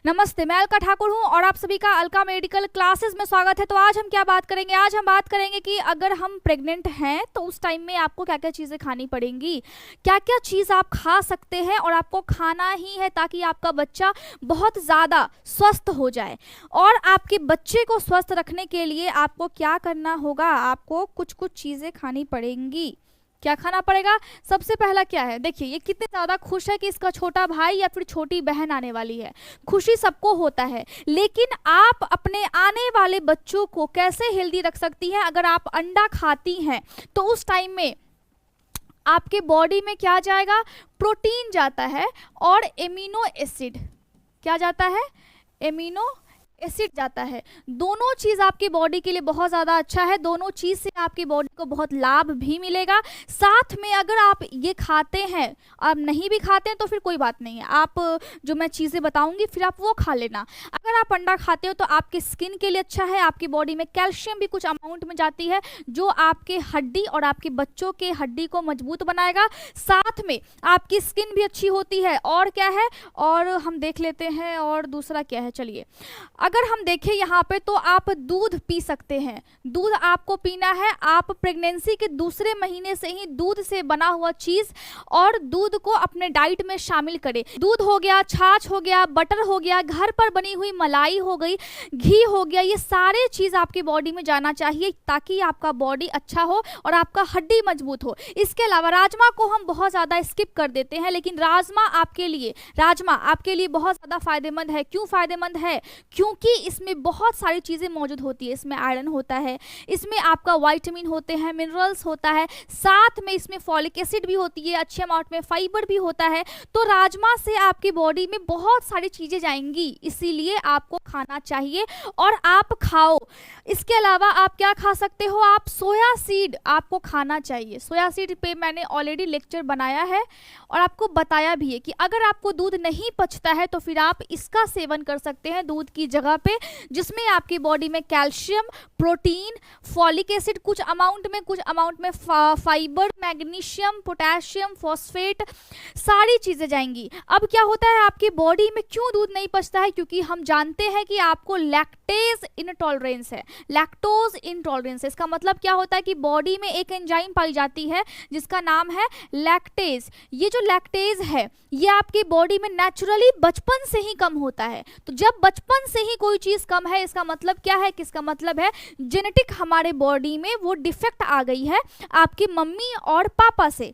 नमस्ते, मैं अलका ठाकुर हूं और आप सभी का अलका मेडिकल क्लासेस में स्वागत है। तो आज हम क्या बात करेंगे? आज हम बात करेंगे कि अगर हम प्रेग्नेंट हैं तो उस टाइम में आपको क्या क्या चीज़ें खानी पड़ेंगी, क्या क्या चीज़ आप खा सकते हैं और आपको खाना ही है ताकि आपका बच्चा बहुत ज़्यादा स्वस्थ हो जाए। और आपके बच्चे को स्वस्थ रखने के लिए आपको क्या करना होगा, आपको कुछ कुछ चीज़ें खानी पड़ेंगी। क्या खाना पड़ेगा? सबसे पहला क्या है, देखिए ये कितने ज़्यादा खुश है कि इसका छोटा भाई या फिर छोटी बहन आने वाली है। खुशी सबको होता है, लेकिन आप अपने आने वाले बच्चों को कैसे हेल्दी रख सकती हैं? अगर आप अंडा खाती हैं तो उस टाइम में आपके बॉडी में क्या जाएगा? प्रोटीन जाता है और एमिनो एसिड क्या जाता है? एमिनो एसिड जाता है। दोनों चीज़ आपकी बॉडी के लिए बहुत ज़्यादा अच्छा है, दोनों चीज़ से आपकी बॉडी को बहुत लाभ भी मिलेगा। साथ में अगर आप ये खाते हैं, आप नहीं भी खाते हैं तो फिर कोई बात नहीं है, आप जो मैं चीज़ें बताऊंगी फिर आप वो खा लेना। अगर आप अंडा खाते हो तो आपके स्किन के लिए अच्छा है, आपकी बॉडी में कैल्शियम भी कुछ अमाउंट में जाती है जो आपके हड्डी और आपके बच्चों के हड्डी को मजबूत बनाएगा। साथ में आपकी स्किन भी अच्छी होती है। और क्या है, और हम देख लेते हैं और दूसरा क्या है। चलिए अगर हम देखें यहाँ पे तो आप दूध पी सकते हैं। दूध आपको पीना है, आप प्रेगनेंसी के दूसरे महीने से ही दूध से बना हुआ चीज़ और दूध को अपने डाइट में शामिल करें। दूध हो गया, छाछ हो गया, बटर हो गया, घर पर बनी हुई मलाई हो गई, घी हो गया, ये सारे चीज़ आपकी बॉडी में जाना चाहिए ताकि आपका बॉडी अच्छा हो और आपका हड्डी मजबूत हो। इसके अलावा राजमा को हम बहुत ज़्यादा स्किप कर देते हैं, लेकिन राजमा आपके लिए बहुत ज़्यादा फायदेमंद है। क्यों फायदेमंद है? क्योंकि इसमें बहुत सारी चीज़ें मौजूद होती है। इसमें आयरन होता है, इसमें आपका विटामिन होते हैं, मिनरल्स होता है, साथ में इसमें फॉलिक एसिड भी होती है, अच्छे अमाउंट में फाइबर भी होता है। तो राजमा से आपकी बॉडी में बहुत सारी चीज़ें जाएंगी, इसीलिए आपको खाना चाहिए और आप खाओ। इसके अलावा आप क्या खा सकते हो? आप सोया सीड आपको खाना चाहिए। सोया सीड पे मैंने ऑलरेडी लेक्चर बनाया है और आपको बताया भी है कि अगर आपको दूध नहीं पचता है तो फिर आप इसका सेवन कर सकते हैं दूध की जगह पे, जिसमें आपकी बॉडी में कैल्शियम, प्रोटीन, फॉलिक एसिड कुछ अमाउंट में फाइबर, मैग्नीशियम, पोटेशियम, फॉस्फेट सारी चीज़ें जाएंगी। अब क्या होता है आपकी बॉडी में, क्यों दूध नहीं पचता है? क्योंकि हम जानते हैं कि आपको लैक्टेज इंटॉलरेंस है, लैक्टोज इंटॉलरेंस है। इसका मतलब क्या होता है कि बॉडी में एक एंजाइम पाई जाती है जिसका नाम है लैक्टेज। ये जो लैक्टेज है ये आपकी बॉडी में नेचुरली बचपन से ही कम होता है। तो जब बचपन से ही कोई चीज़ कम है, इसका मतलब क्या है कि इसका मतलब है जेनेटिक हमारे बॉडी में वो डिफेक्ट आ गई है आपकी मम्मी और पापा से।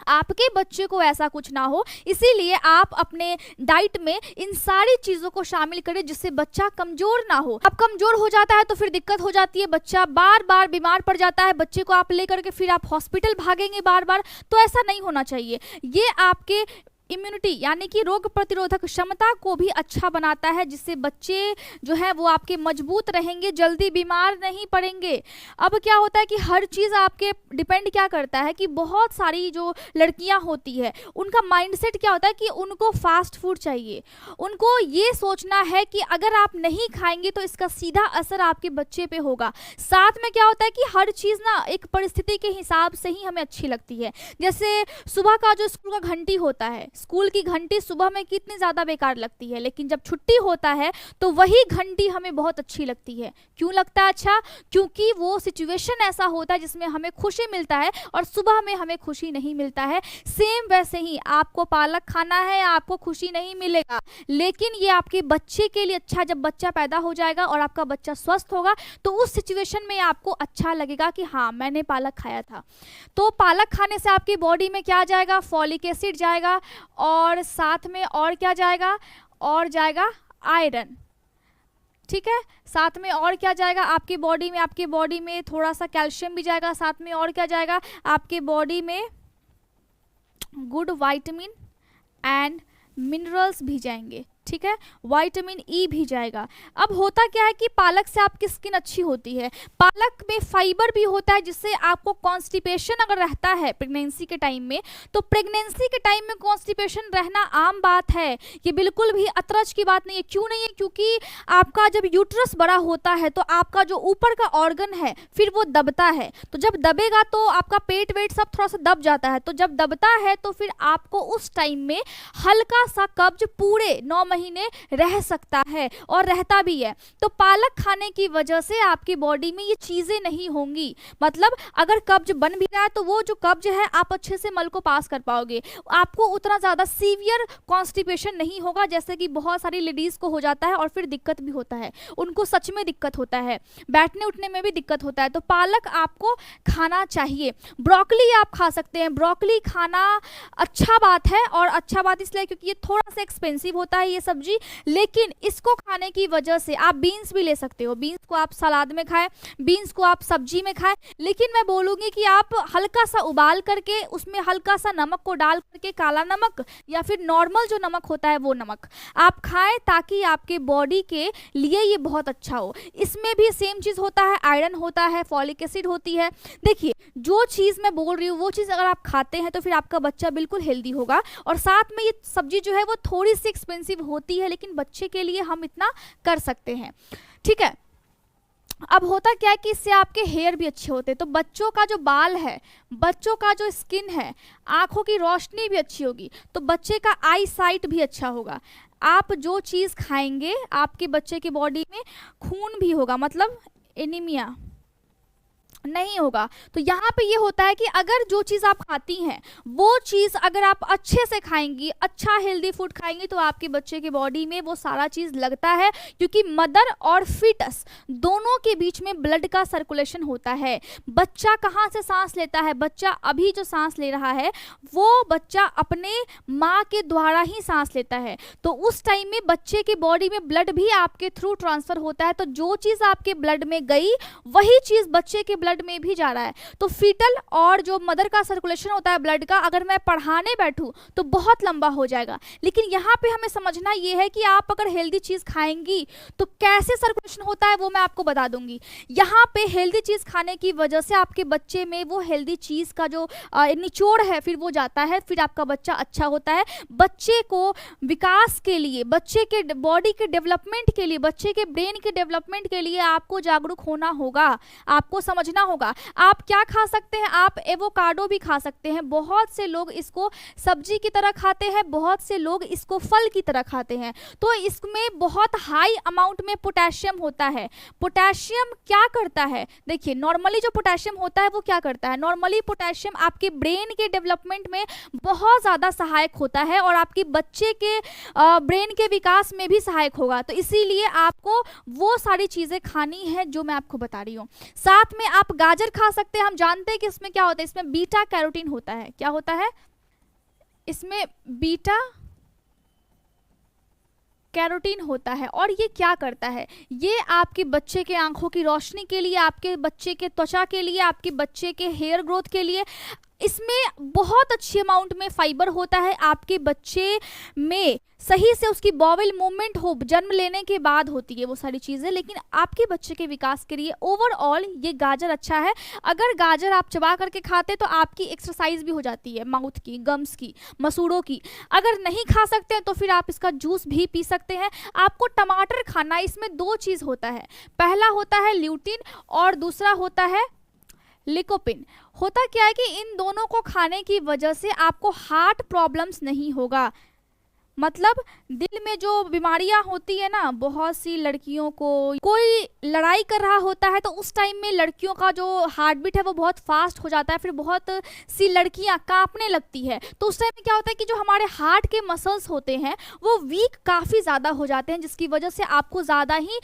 आपके बच्चे को ऐसा कुछ ना हो, इसीलिए आप अपने डाइट में इन सारी चीज़ों को शामिल करें जिससे बच्चा कमज़ोर ना हो। अब कमज़ोर हो जाता है तो फिर दिक्कत हो जाती है, बच्चा बार बार बीमार पड़ जाता है, बच्चे को आप लेकर के फिर आप हॉस्पिटल भागेंगे बार बार, तो ऐसा नहीं होना चाहिए। ये आपके इम्यूनिटी यानी कि रोग प्रतिरोधक क्षमता को भी अच्छा बनाता है, जिससे बच्चे जो है वो आपके मजबूत रहेंगे, जल्दी बीमार नहीं पड़ेंगे। अब क्या होता है कि हर चीज़ आपके डिपेंड क्या करता है कि बहुत सारी जो लड़कियां होती है उनका माइंडसेट क्या होता है कि उनको फास्ट फूड चाहिए। उनको ये सोचना है कि अगर आप नहीं खाएंगे तो इसका सीधा असर आपके बच्चे पे होगा। साथ में क्या होता है कि हर चीज़ ना एक परिस्थिति के हिसाब से ही हमें अच्छी लगती है। जैसे सुबह का जो स्कूल का घंटी होता है, स्कूल की घंटी सुबह में कितनी ज़्यादा बेकार लगती है, लेकिन जब छुट्टी होता है तो वही घंटी हमें बहुत अच्छी लगती है। क्यों लगता है अच्छा? क्योंकि वो सिचुएशन ऐसा होता है जिसमें हमें खुशी मिलता है और सुबह में हमें खुशी नहीं मिलता है। सेम वैसे ही आपको पालक खाना है, आपको खुशी नहीं मिलेगा, लेकिन ये आपके बच्चे के लिए अच्छा। जब बच्चा पैदा हो जाएगा और आपका बच्चा स्वस्थ होगा तो उस सिचुएशन में आपको अच्छा लगेगा कि हाँ मैंने पालक खाया था। तो पालक खाने से आपकी बॉडी में क्या जाएगा? फॉलिक एसिड जाएगा और साथ में और क्या जाएगा? और जाएगा आयरन। ठीक है, साथ में और क्या जाएगा आपकी बॉडी में थोड़ा सा कैल्शियम भी जाएगा। साथ में और क्या जाएगा? आपके बॉडी में गुड विटामिन एंड मिनरल्स भी जाएंगे। ठीक है, विटामिन ई भी जाएगा। अब होता क्या है कि पालक से आपकी स्किन अच्छी होती है, पालक में फाइबर भी होता है जिससे आपको कॉन्स्टिपेशन अगर रहता है प्रेगनेंसी के टाइम में, तो प्रेगनेंसी के टाइम में कॉन्स्टिपेशन रहना आम बात है, ये बिल्कुल भी अतरज की बात नहीं है। क्यों नहीं है? क्योंकि आपका जब यूट्रस बड़ा होता है तो आपका जो ऊपर का ऑर्गन है फिर वो दबता है, तो जब दबेगा तो आपका पेट वेट सब थोड़ा सा दब जाता है। तो जब दबता है तो फिर आपको उस टाइम में हल्का सा कब्ज पूरे 9 महीने महीने रह सकता है और रहता भी है। तो पालक खाने की वजह से आपकी बॉडी में ये चीज़ें नहीं होंगी। मतलब अगर कब्ज बन भी रहा है तो वो जो कब्ज है आप अच्छे से मल को पास कर पाओगे, आपको उतना ज़्यादा सीवियर कॉन्स्टिपेशन नहीं होगा जैसे कि बहुत सारी लेडीज़ को हो जाता है और फिर दिक्कत भी होता है, उनको सच में दिक्कत होता है, बैठने उठने में भी दिक्कत होता है। तो पालक आपको खाना चाहिए। ब्रोकली आप खा सकते हैं, ब्रोकली खाना अच्छा बात है, और अच्छा बात इसलिए क्योंकि ये थोड़ा सा एक्सपेंसिव होता है ये सब्जी, लेकिन इसको खाने की वजह से आप बीन्स भी ले सकते हो, बीन्स को आप सलाद में खाएं, बीन्स को आप सब्जी में खाएं, लेकिन मैं बोलूँगी कि आप हल्का सा उबाल करके उसमें हल्का सा नमक को डाल करके, काला नमक या फिर नॉर्मल जो नमक होता है वो नमक आप खाएं, ताकि आपके बॉडी के लिए ये बहुत अच्छा हो। इसमें भी सेम चीज़ होता है, आयरन होता है, फॉलिक एसिड होती है। देखिए जो चीज़ मैं बोल रही हूँ वो चीज़ अगर आप खाते हैं तो फिर आपका बच्चा बिल्कुल हेल्दी होगा। और साथ में ये सब्जी जो है वो थोड़ी सी एक्सपेंसिव होती है, लेकिन बच्चे के लिए हम इतना कर सकते हैं, ठीक है। अब होता क्या है कि इससे आपके हेयर भी अच्छे होते हैं, तो बच्चों का जो बाल है, बच्चों का जो स्किन है, आँखों की रोशनी भी अच्छी होगी, तो बच्चे का आई साइट भी अच्छा होगा। आप जो चीज़ खाएंगे आपके बच्चे की बॉडी में खून भी होगा, मतलब एनीमिया नहीं होगा। तो यहाँ पे ये होता है कि अगर जो चीज़ आप खाती हैं वो चीज़ अगर आप अच्छे से खाएंगी, अच्छा हेल्दी फूड खाएंगी, तो आपके बच्चे की बॉडी में वो सारा चीज़ लगता है, क्योंकि मदर और फीटस दोनों के बीच में ब्लड का सर्कुलेशन होता है। बच्चा कहाँ से सांस लेता है? बच्चा अभी जो सांस ले रहा है वो बच्चा अपने माँ के द्वारा ही सांस लेता है, तो उस टाइम में बच्चे की बॉडी में ब्लड भी आपके थ्रू ट्रांसफ़र होता है। तो जो चीज़ आपके ब्लड में गई वही चीज़ बच्चे के ब्लड में भी जा रहा है। तो फीटल और जो मदर का सर्कुलेशन होता है ब्लड का, अगर मैं पढ़ाने बैठूं तो बहुत लंबा हो जाएगा, लेकिन यहाँ पे हमें समझना ये है कि आप अगर हेल्दी चीज़ खाएंगी तो कैसे सर्कुलेशन होता है वो मैं आपको बता दूंगी। यहाँ पे हेल्दी चीज़ खाने की वजह से आपके बच्चे में वो हेल्दी चीज़ का जो निचोड़ है फिर वो जाता है, फिर आपका बच्चा अच्छा होता है। बच्चे को विकास के लिए, बच्चे के बॉडी के डेवलपमेंट के लिए, बच्चे के ब्रेन के डेवलपमेंट के लिए आपको जागरूक होना होगा, आपको समझना होगा। आप क्या खा सकते हैं? आप एवोकाडो भी खा सकते हैं। बहुत से लोग इसको सब्जी की तरह खाते हैं, बहुत से लोग इसको फल की तरह खाते हैं। तो इसमें बहुत हाई अमाउंट में पोटेशियम होता है। पोटेशियम क्या करता है? देखिए नॉर्मली जो पोटेशियम होता है वो क्या करता है? नॉर्मली पोटेशियम आपके ब्रेन के डेवलपमेंट में बहुत ज़्यादा सहायक होता है और आपके बच्चे के ब्रेन के विकास में भी सहायक होगा। तो इसीलिए आपको वो सारी चीज़ें खानी है जो मैं आपको बता रही हूँ। साथ में आप गाजर खा सकते हैं। हम जानते हैं कि इसमें क्या होता है, इसमें बीटा कैरोटीन होता है। क्या होता है? इसमें बीटा कैरोटीन होता है। और ये क्या करता है? ये आपके बच्चे के आंखों की रोशनी के लिए, आपके बच्चे के त्वचा के लिए, आपके बच्चे के हेयर ग्रोथ के लिए, इसमें बहुत अच्छी अमाउंट में फाइबर होता है। आपके बच्चे में सही से उसकी बॉवल मूवमेंट हो, जन्म लेने के बाद होती है वो सारी चीज़ें, लेकिन आपके बच्चे के विकास के लिए ओवरऑल ये गाजर अच्छा है। अगर गाजर आप चबा करके खाते तो आपकी एक्सरसाइज भी हो जाती है, माउथ की, गम्स की, मसूड़ों की। अगर नहीं खा सकते हैं तो फिर आप इसका जूस भी पी सकते हैं। आपको टमाटर खाना, इसमें दो चीज़ होता है, पहला होता है ल्यूटिन और दूसरा होता है लिकोपिन। होता क्या है कि इन दोनों को खाने की वजह से आपको हार्ट प्रॉब्लम्स नहीं होगा। मतलब दिल में जो बीमारियां होती है ना, बहुत सी लड़कियों को, कोई लड़ाई कर रहा होता है तो उस टाइम में लड़कियों का जो हार्ट बीट है वो बहुत फास्ट हो जाता है, फिर बहुत सी लड़कियां कांपने लगती है। तो उस टाइम में क्या होता है कि जो हमारे हार्ट के मसल्स होते हैं वो वीक काफ़ी ज़्यादा हो जाते हैं, जिसकी वजह से आपको ज़्यादा ही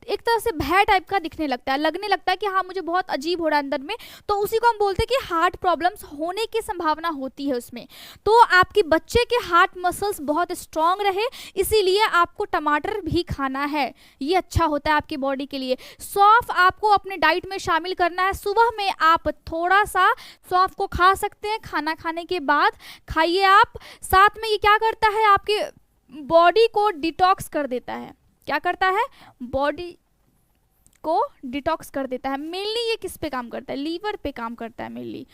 एक तरह से भय टाइप का दिखने लगता है, लगने लगता है कि हाँ मुझे बहुत अजीब हो रहा है अंदर में। तो उसी को हम बोलते हैं कि हार्ट प्रॉब्लम्स होने की संभावना होती है उसमें। तो आपके बच्चे के हार्ट मसल्स बहुत स्ट्रांग रहे, इसीलिए आपको टमाटर भी खाना है, ये अच्छा होता है आपकी बॉडी के लिए। सौंफ आपको अपने डाइट में शामिल करना है। सुबह में आप थोड़ा सा सौंफ को खा सकते हैं, खाना खाने के बाद खाइए आप। साथ में ये क्या करता है, आपके बॉडी को डिटॉक्स कर देता है। क्या करता है? बॉडी को डिटॉक्स कर देता है। मेनली ये किस पे काम करता है? लीवर पे काम करता है मेनली।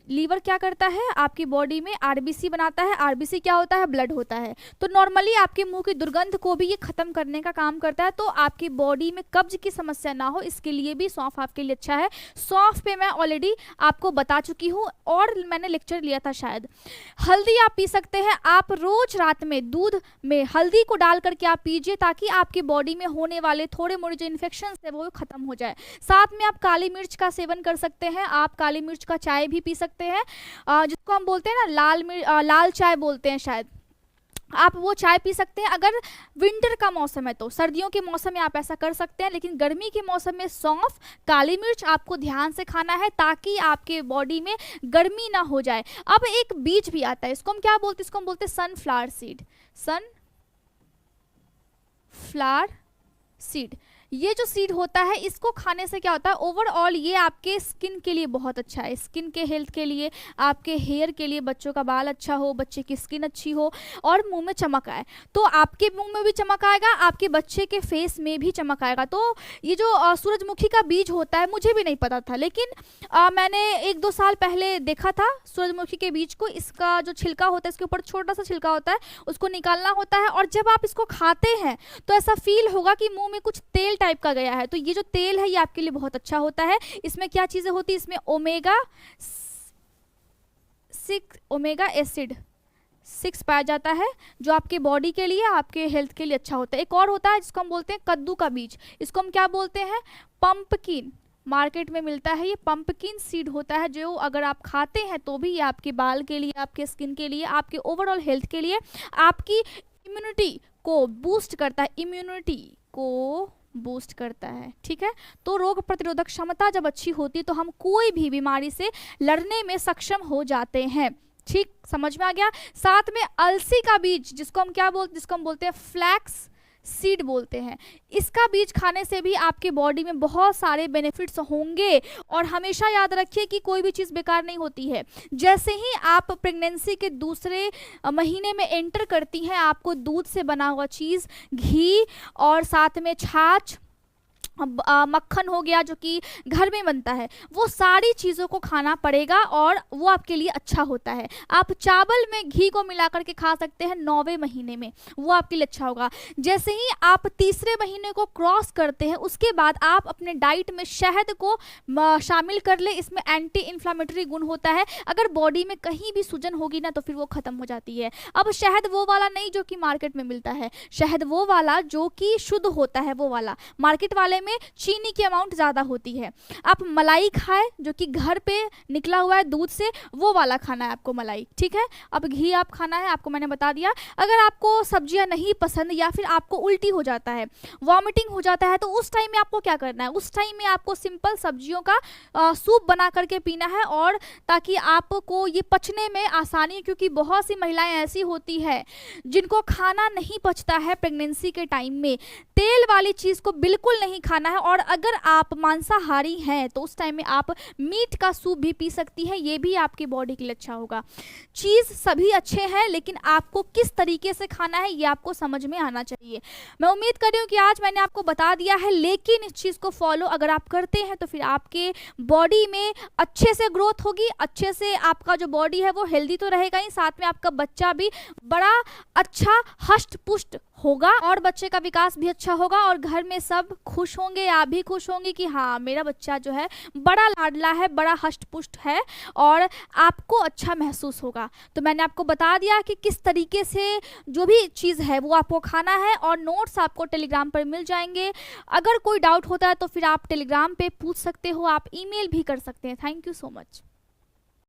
लीवर क्या करता है, आपकी बॉडी में आरबीसी बनाता है। आरबीसी क्या होता है, ब्लड होता है। तो नॉर्मली आपके मुंह की दुर्गंध को भी ये खत्म करने का काम करता है। तो आपकी बॉडी में कब्ज की समस्या ना हो, इसके लिए भी सौंफ आपके लिए अच्छा है। सौंफ पे मैं ऑलरेडी आपको बता चुकी हूँ और मैंने लेक्चर लिया था शायद। हल्दी आप पी सकते हैं। आप रोज रात में दूध में हल्दी को डाल करके आप पीजिए, ताकि आपकी बॉडी में होने वाले थोड़े मोड़े जो इन्फेक्शन है वो खत्म हो जाए। साथ में आप काली मिर्च का सेवन कर सकते हैं। आप काली मिर्च का चाय भी पी सकते हैं, जिसको हम बोलते हैं ना लाल चाय बोलते हैं शायद, आप वो चाय पी सकते हैं। अगर विंटर का मौसम है तो, सर्दियों के मौसम में आप ऐसा कर सकते हैं, लेकिन गर्मी के मौसम में सौंफ, काली मिर्च आपको ध्यान से खाना है, ताकि आपके बॉडी में गर्मी ना हो जाए। अब एक बीज भी आता है, इसको हम क्या बोलते हैं, इसको हम बोलते हैं सनफ्लावर सीड। सनफ्लावर सीड, ये जो सीड होता है, इसको खाने से क्या होता है, ओवरऑल ये आपके स्किन के लिए बहुत अच्छा है। स्किन के हेल्थ के लिए, आपके हेयर के लिए, बच्चों का बाल अच्छा हो, बच्चे की स्किन अच्छी हो और मुंह में चमक आए, तो आपके मुंह में भी चमक आएगा, आपके बच्चे के फेस में भी चमक आएगा। तो ये जो सूरजमुखी का बीज होता है, मुझे भी नहीं पता था, लेकिन मैंने 1-2 साल पहले देखा था सूरजमुखी के बीज को। इसका जो छिलका होता है, इसके ऊपर छोटा सा छिलका होता है, उसको निकालना होता है, और जब आप इसको खाते हैं तो ऐसा फील होगा कि मुंह में कुछ तेल टाइप का गया है। तो ये जो तेल है, ये आपके लिए बहुत अच्छा होता है। इसमें क्या चीजें होती है, इसमें ओमेगा एसिड 6 पाया जाता है, जो आपके बॉडी के लिए, आपके हेल्थ के लिए अच्छा होता है। एक और होता है जिसको हम बोलते हैं कद्दू का बीज, इसको हम क्या बोलते हैं, पंपकिन। मार्केट में मिलता है ये पंपकिन सीड होता है, जो अगर आप खाते हैं तो भी ये आपके बाल के लिए, आपके स्किन के लिए, आपके ओवरऑल हेल्थ के लिए, आपकी इम्यूनिटी को बूस्ट करता है, इम्यूनिटी को बूस्ट करता है। ठीक है, तो रोग प्रतिरोधक क्षमता जब अच्छी होती है तो हम कोई भी बीमारी से लड़ने में सक्षम हो जाते हैं। ठीक, समझ में आ गया। साथ में अलसी का बीज, जिसको हम बोलते हैं फ्लैक्स सीड बोलते हैं, इसका बीज खाने से भी आपके बॉडी में बहुत सारे बेनिफिट्स होंगे। और हमेशा याद रखिए कि कोई भी चीज़ बेकार नहीं होती है। जैसे ही आप प्रेगनेंसी के दूसरे महीने में एंटर करती हैं, आपको दूध से बना हुआ चीज़, घी और साथ में छाछ, मक्खन हो गया जो कि घर में बनता है, वो सारी चीज़ों को खाना पड़ेगा और वो आपके लिए अच्छा होता है। आप चावल में घी को मिलाकर के खा सकते हैं 9वें महीने में, वो आपके लिए अच्छा होगा। जैसे ही आप तीसरे महीने को क्रॉस करते हैं, उसके बाद आप अपने डाइट में शहद को शामिल कर ले। इसमें एंटी इन्फ्लामेटरी गुण होता है। अगर बॉडी में कहीं भी सूजन होगी ना, तो फिर वो खत्म हो जाती है। अब शहद वो वाला नहीं जो कि मार्केट में मिलता है, शहद वो वाला जो कि शुद्ध होता है, वो वाला। मार्केट वाले में चीनी की अमाउंट ज़्यादा होती है। आप मलाई खाएं जो कि घर पे निकला हुआ है दूध से, वो वाला खाना है आपको मलाई। ठीक है, अब घी आप खाना है, आपको मैंने बता दिया। अगर आपको सब्जियां नहीं पसंद या फिर आपको उल्टी हो जाता है, वॉमिटिंग हो जाता है, तो उस टाइम में आपको क्या करना है, उस टाइम में आपको सिंपल सब्जियों का सूप बना करके पीना है, और ताकि आपको ये पचने में आसानी, क्योंकि बहुत सी महिलाएं ऐसी होती है जिनको खाना नहीं पचता है प्रेगनेंसी के टाइम में। तेल वाली चीज़ को बिल्कुल नहीं खाना है, और अगर आप मांसाहारी हैं तो उस टाइम में आप मीट का सूप भी पी सकती हैं, ये भी आपकी बॉडी के लिए अच्छा होगा। चीज़ सभी अच्छे हैं, लेकिन आपको किस तरीके से खाना है ये आपको समझ में आना चाहिए। मैं उम्मीद कर रही हूँ कि आज मैंने आपको बता दिया है, लेकिन इस चीज़ को फॉलो अगर आप करते हैं तो फिर आपके बॉडी में अच्छे से ग्रोथ होगी, अच्छे से आपका जो बॉडी है वो हेल्दी तो रहेगा ही, साथ में आपका बच्चा भी बड़ा अच्छा हष्ट पुष्ट होगा और बच्चे का विकास भी अच्छा होगा, और घर में सब खुश होंगे, आप भी खुश होंगे कि हाँ मेरा बच्चा जो है बड़ा लाडला है, बड़ा हष्ट पुष्ट है, और आपको अच्छा महसूस होगा। तो मैंने आपको बता दिया कि किस तरीके से जो भी चीज़ है वो आपको खाना है, और नोट्स आपको टेलीग्राम पर मिल जाएंगे। अगर कोई डाउट होता है तो फिर आप टेलीग्राम पे पूछ सकते हो, आप ईमेल भी कर सकते हैं। Thank you so much.